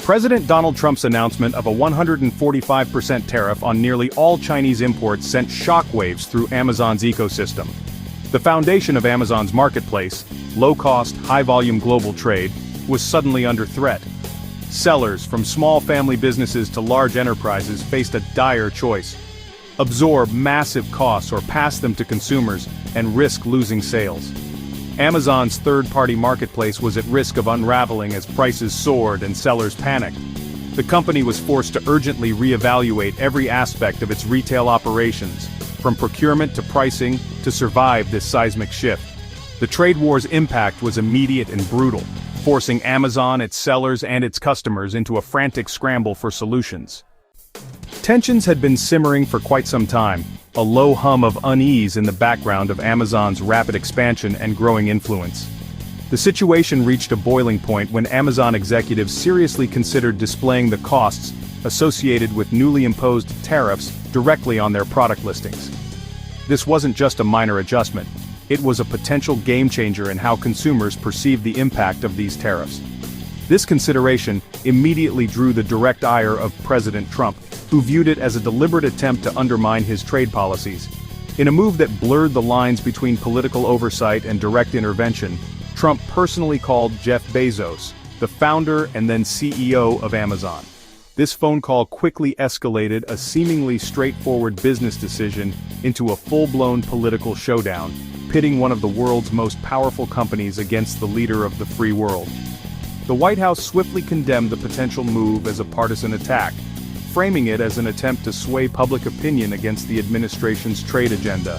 President Donald Trump's announcement of a 145% tariff on nearly all Chinese imports sent shockwaves through Amazon's ecosystem. The foundation of Amazon's marketplace, low-cost, high-volume global trade, was suddenly under threat. Sellers, from small family businesses to large enterprises, faced a dire choice: absorb massive costs or pass them to consumers and risk losing sales. Amazon's third-party marketplace was at risk of unraveling as prices soared and sellers panicked. The company was forced to urgently reevaluate every aspect of its retail operations, from procurement to pricing, to survive this seismic shift. The trade war's impact was immediate and brutal, forcing Amazon, its sellers, and its customers into a frantic scramble for solutions. Tensions had been simmering for quite some time, a low hum of unease in the background of Amazon's rapid expansion and growing influence. The situation reached a boiling point when Amazon executives seriously considered displaying the costs associated with newly imposed tariffs directly on their product listings. This wasn't just a minor adjustment, it was a potential game-changer in how consumers perceived the impact of these tariffs. This consideration immediately drew the direct ire of President Trump, who viewed it as a deliberate attempt to undermine his trade policies. In a move that blurred the lines between political oversight and direct intervention, Trump personally called Jeff Bezos, the founder and then CEO of Amazon. This phone call quickly escalated a seemingly straightforward business decision into a full-blown political showdown, pitting one of the world's most powerful companies against the leader of the free world. The White House swiftly condemned the potential move as a partisan attack, framing it as an attempt to sway public opinion against the administration's trade agenda.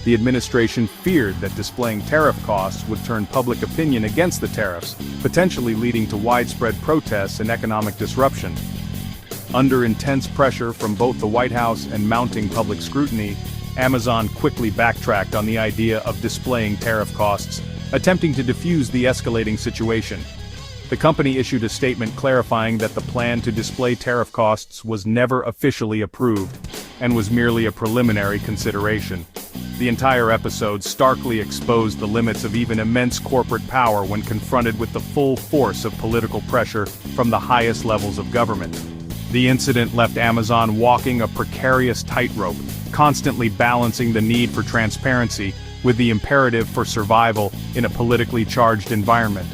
The administration feared that displaying tariff costs would turn public opinion against the tariffs, potentially leading to widespread protests and economic disruption. Under intense pressure from both the White House and mounting public scrutiny, Amazon quickly backtracked on the idea of displaying tariff costs, attempting to defuse the escalating situation. The company issued a statement clarifying that the plan to display tariff costs was never officially approved, and was merely a preliminary consideration. The entire episode starkly exposed the limits of even immense corporate power when confronted with the full force of political pressure from the highest levels of government. The incident left Amazon walking a precarious tightrope, constantly balancing the need for transparency with the imperative for survival in a politically charged environment.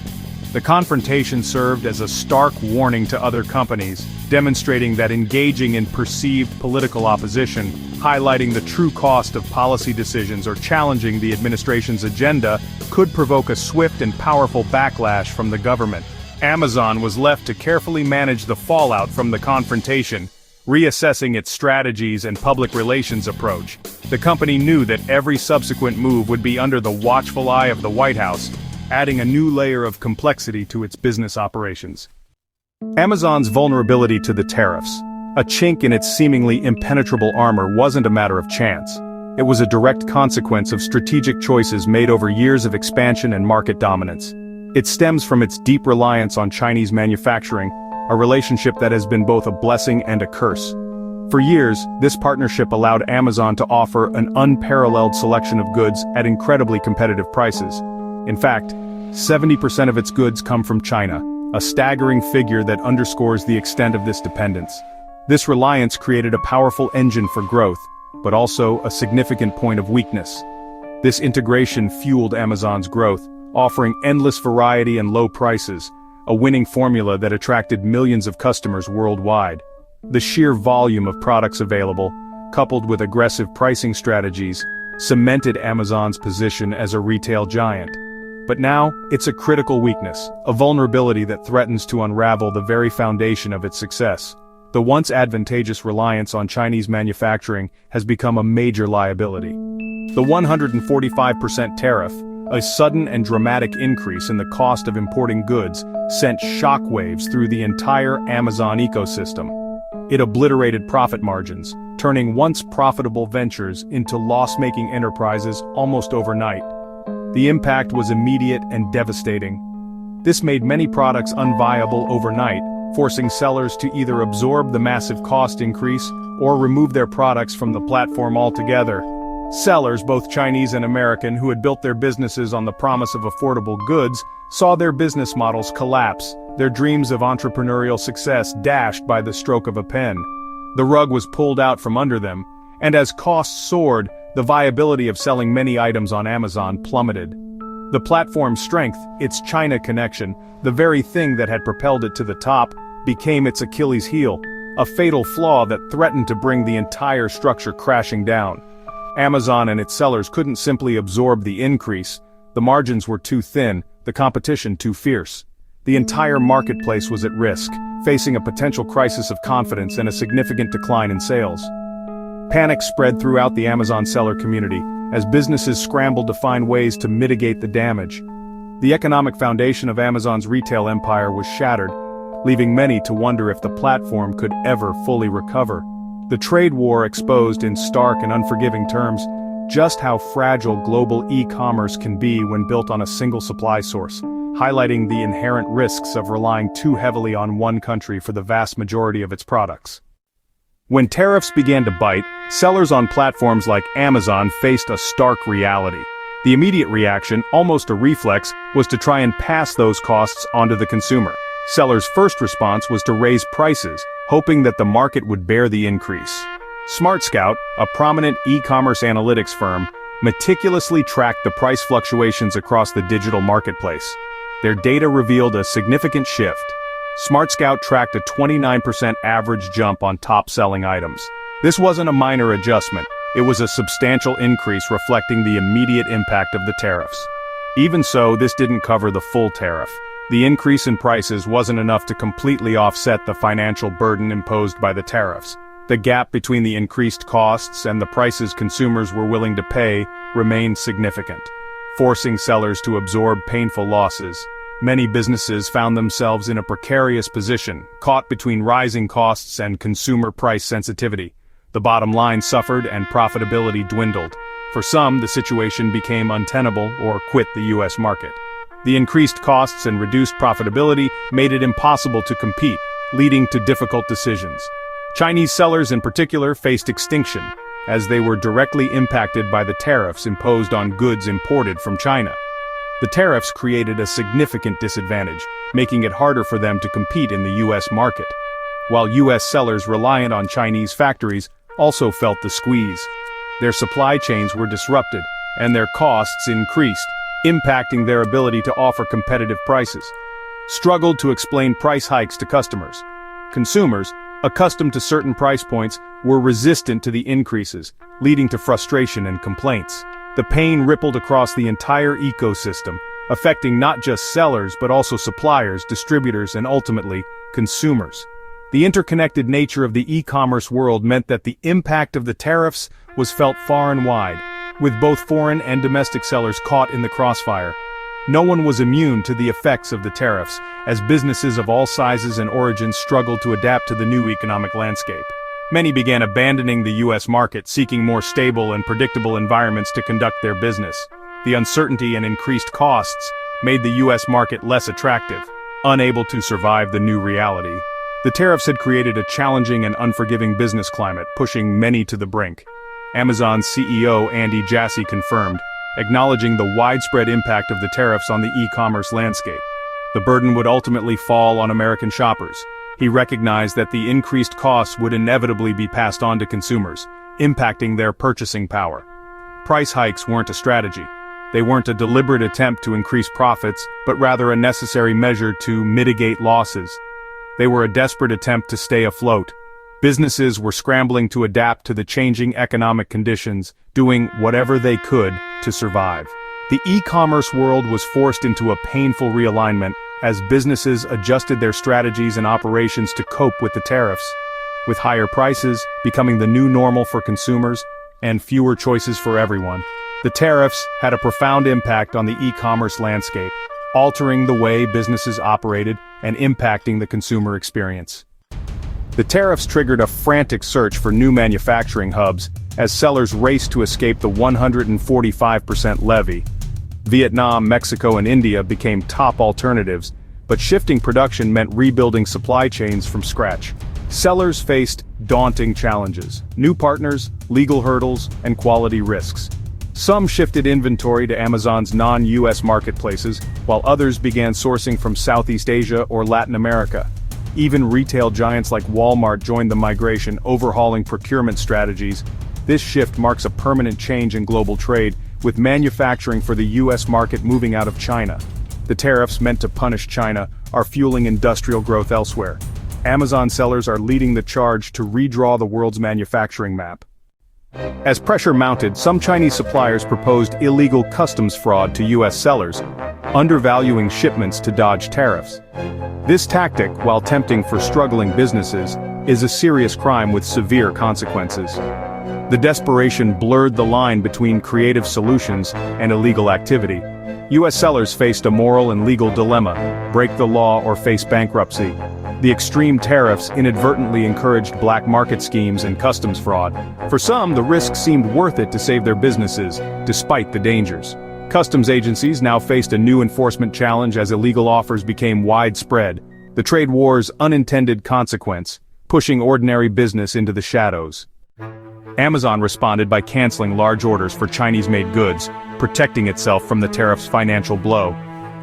The confrontation served as a stark warning to other companies, demonstrating that engaging in perceived political opposition, highlighting the true cost of policy decisions or challenging the administration's agenda, could provoke a swift and powerful backlash from the government. Amazon was left to carefully manage the fallout from the confrontation, reassessing its strategies and public relations approach. The company knew that every subsequent move would be under the watchful eye of the White House, adding a new layer of complexity to its business operations. Amazon's vulnerability to the tariffs, a chink in its seemingly impenetrable armor, wasn't a matter of chance. It was a direct consequence of strategic choices made over years of expansion and market dominance. It stems from its deep reliance on Chinese manufacturing, a relationship that has been both a blessing and a curse. For years, this partnership allowed Amazon to offer an unparalleled selection of goods at incredibly competitive prices. In fact, 70% of its goods come from China, a staggering figure that underscores the extent of this dependence. This reliance created a powerful engine for growth, but also a significant point of weakness. This integration fueled Amazon's growth, offering endless variety and low prices, a winning formula that attracted millions of customers worldwide. The sheer volume of products available, coupled with aggressive pricing strategies, cemented Amazon's position as a retail giant. But now, it's a critical weakness, a vulnerability that threatens to unravel the very foundation of its success. The once advantageous reliance on Chinese manufacturing has become a major liability. The 145% tariff, a sudden and dramatic increase in the cost of importing goods, sent shockwaves through the entire Amazon ecosystem. It obliterated profit margins, turning once profitable ventures into loss-making enterprises almost overnight. The impact was immediate and devastating. This made many products unviable overnight, forcing sellers to either absorb the massive cost increase or remove their products from the platform altogether. Sellers, both Chinese and American, who had built their businesses on the promise of affordable goods, saw their business models collapse, their dreams of entrepreneurial success dashed by the stroke of a pen. The rug was pulled out from under them, and as costs soared, the viability of selling many items on Amazon plummeted. The platform's strength, its China connection, the very thing that had propelled it to the top, became its Achilles heel, a fatal flaw that threatened to bring the entire structure crashing down. Amazon and its sellers couldn't simply absorb the increase. The margins were too thin, the competition too fierce. The entire marketplace was at risk, facing a potential crisis of confidence and a significant decline in sales. Panic spread throughout the Amazon seller community, as businesses scrambled to find ways to mitigate the damage. The economic foundation of Amazon's retail empire was shattered, leaving many to wonder if the platform could ever fully recover. The trade war exposed in stark and unforgiving terms just how fragile global e-commerce can be when built on a single supply source, highlighting the inherent risks of relying too heavily on one country for the vast majority of its products. When tariffs began to bite, sellers on platforms like Amazon faced a stark reality. The immediate reaction, almost a reflex, was to try and pass those costs onto the consumer. Sellers' first response was to raise prices, hoping that the market would bear the increase. SmartScout, a prominent e-commerce analytics firm, meticulously tracked the price fluctuations across the digital marketplace. Their data revealed a significant shift. SmartScout tracked a 29% average jump on top-selling items. This wasn't a minor adjustment, it was a substantial increase reflecting the immediate impact of the tariffs. Even so, this didn't cover the full tariff. The increase in prices wasn't enough to completely offset the financial burden imposed by the tariffs. The gap between the increased costs and the prices consumers were willing to pay remained significant, forcing sellers to absorb painful losses. Many businesses found themselves in a precarious position, caught between rising costs and consumer price sensitivity. The bottom line suffered and profitability dwindled. For some, the situation became untenable or quit the U.S. market. The increased costs and reduced profitability made it impossible to compete, leading to difficult decisions. Chinese sellers in particular faced extinction, as they were directly impacted by the tariffs imposed on goods imported from China. The tariffs created a significant disadvantage, making it harder for them to compete in the U.S. market. While U.S. sellers reliant on Chinese factories also felt the squeeze. Their supply chains were disrupted, and their costs increased, impacting their ability to offer competitive prices. Struggled to explain price hikes to customers. Consumers, accustomed to certain price points, were resistant to the increases, leading to frustration and complaints. The pain rippled across the entire ecosystem, affecting not just sellers but also suppliers, distributors, and ultimately, consumers. The interconnected nature of the e-commerce world meant that the impact of the tariffs was felt far and wide, with both foreign and domestic sellers caught in the crossfire. No one was immune to the effects of the tariffs, as businesses of all sizes and origins struggled to adapt to the new economic landscape. Many began abandoning the U.S. market, seeking more stable and predictable environments to conduct their business. The uncertainty and increased costs made the U.S. market less attractive, unable to survive the new reality. The tariffs had created a challenging and unforgiving business climate, pushing many to the brink. Amazon's CEO Andy Jassy confirmed, acknowledging the widespread impact of the tariffs on the e-commerce landscape. The burden would ultimately fall on American shoppers. He recognized that the increased costs would inevitably be passed on to consumers, impacting their purchasing power. Price hikes weren't a strategy. They weren't a deliberate attempt to increase profits, but rather a necessary measure to mitigate losses. They were a desperate attempt to stay afloat. Businesses were scrambling to adapt to the changing economic conditions, doing whatever they could to survive. The e-commerce world was forced into a painful realignment as businesses adjusted their strategies and operations to cope with the tariffs. With higher prices becoming the new normal for consumers and fewer choices for everyone, the tariffs had a profound impact on the e-commerce landscape, altering the way businesses operated and impacting the consumer experience. The tariffs triggered a frantic search for new manufacturing hubs as sellers raced to escape the 145% levy. Vietnam, Mexico, and India became top alternatives, but shifting production meant rebuilding supply chains from scratch. Sellers faced daunting challenges: new partners, legal hurdles, and quality risks. Some shifted inventory to Amazon's non-US marketplaces, while others began sourcing from Southeast Asia or Latin America. Even retail giants like Walmart joined the migration, overhauling procurement strategies. This shift marks a permanent change in global trade, with manufacturing for the US market moving out of China. The tariffs meant to punish China are fueling industrial growth elsewhere. Amazon sellers are leading the charge to redraw the world's manufacturing map. As pressure mounted, some Chinese suppliers proposed illegal customs fraud to US sellers, undervaluing shipments to dodge tariffs. This tactic, while tempting for struggling businesses, is a serious crime with severe consequences. The desperation blurred the line between creative solutions and illegal activity. US sellers faced a moral and legal dilemma: break the law or face bankruptcy. The extreme tariffs inadvertently encouraged black market schemes and customs fraud. For some, the risk seemed worth it to save their businesses, despite the dangers. Customs agencies now faced a new enforcement challenge as illegal offers became widespread, the trade war's unintended consequence, pushing ordinary business into the shadows. Amazon responded by canceling large orders for Chinese-made goods, protecting itself from the tariffs' financial blow.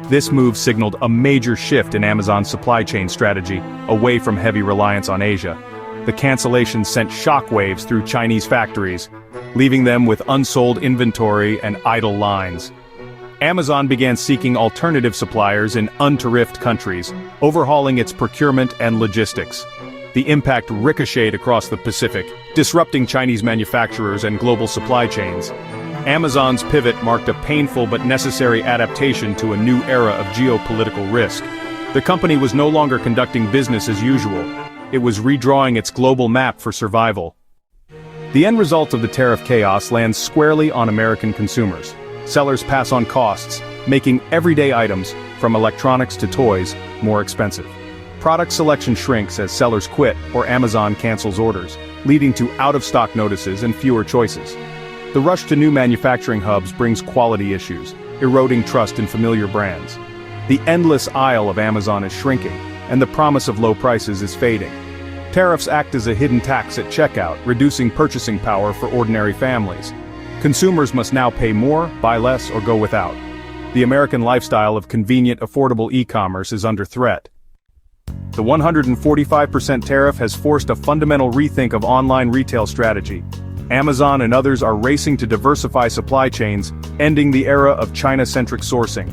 This move signaled a major shift in Amazon's supply chain strategy, away from heavy reliance on Asia. The cancellation sent shockwaves through Chinese factories, leaving them with unsold inventory and idle lines. Amazon began seeking alternative suppliers in untariffed countries, overhauling its procurement and logistics. The impact ricocheted across the Pacific, disrupting Chinese manufacturers and global supply chains. Amazon's pivot marked a painful but necessary adaptation to a new era of geopolitical risk. The company was no longer conducting business as usual. It was redrawing its global map for survival. The end result of the tariff chaos lands squarely on American consumers. Sellers pass on costs, making everyday items, from electronics to toys, more expensive. Product selection shrinks as sellers quit or Amazon cancels orders, leading to out-of-stock notices and fewer choices. The rush to new manufacturing hubs brings quality issues, eroding trust in familiar brands. The endless aisle of Amazon is shrinking, and the promise of low prices is fading. Tariffs act as a hidden tax at checkout, reducing purchasing power for ordinary families. Consumers must now pay more, buy less, or go without. The American lifestyle of convenient, affordable e-commerce is under threat. The 145% tariff has forced a fundamental rethink of online retail strategy. Amazon and others are racing to diversify supply chains, ending the era of China-centric sourcing.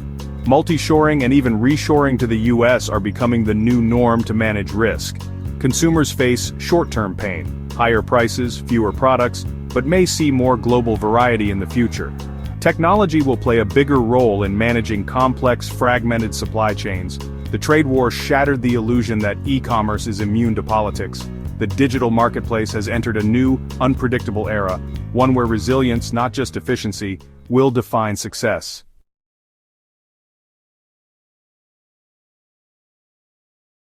Multi-shoring and even reshoring to the US are becoming the new norm to manage risk. Consumers face short-term pain, higher prices, fewer products, but may see more global variety in the future. Technology will play a bigger role in managing complex, fragmented supply chains. The trade war shattered the illusion that e-commerce is immune to politics. The digital marketplace has entered a new, unpredictable era, one where resilience, not just efficiency, will define success.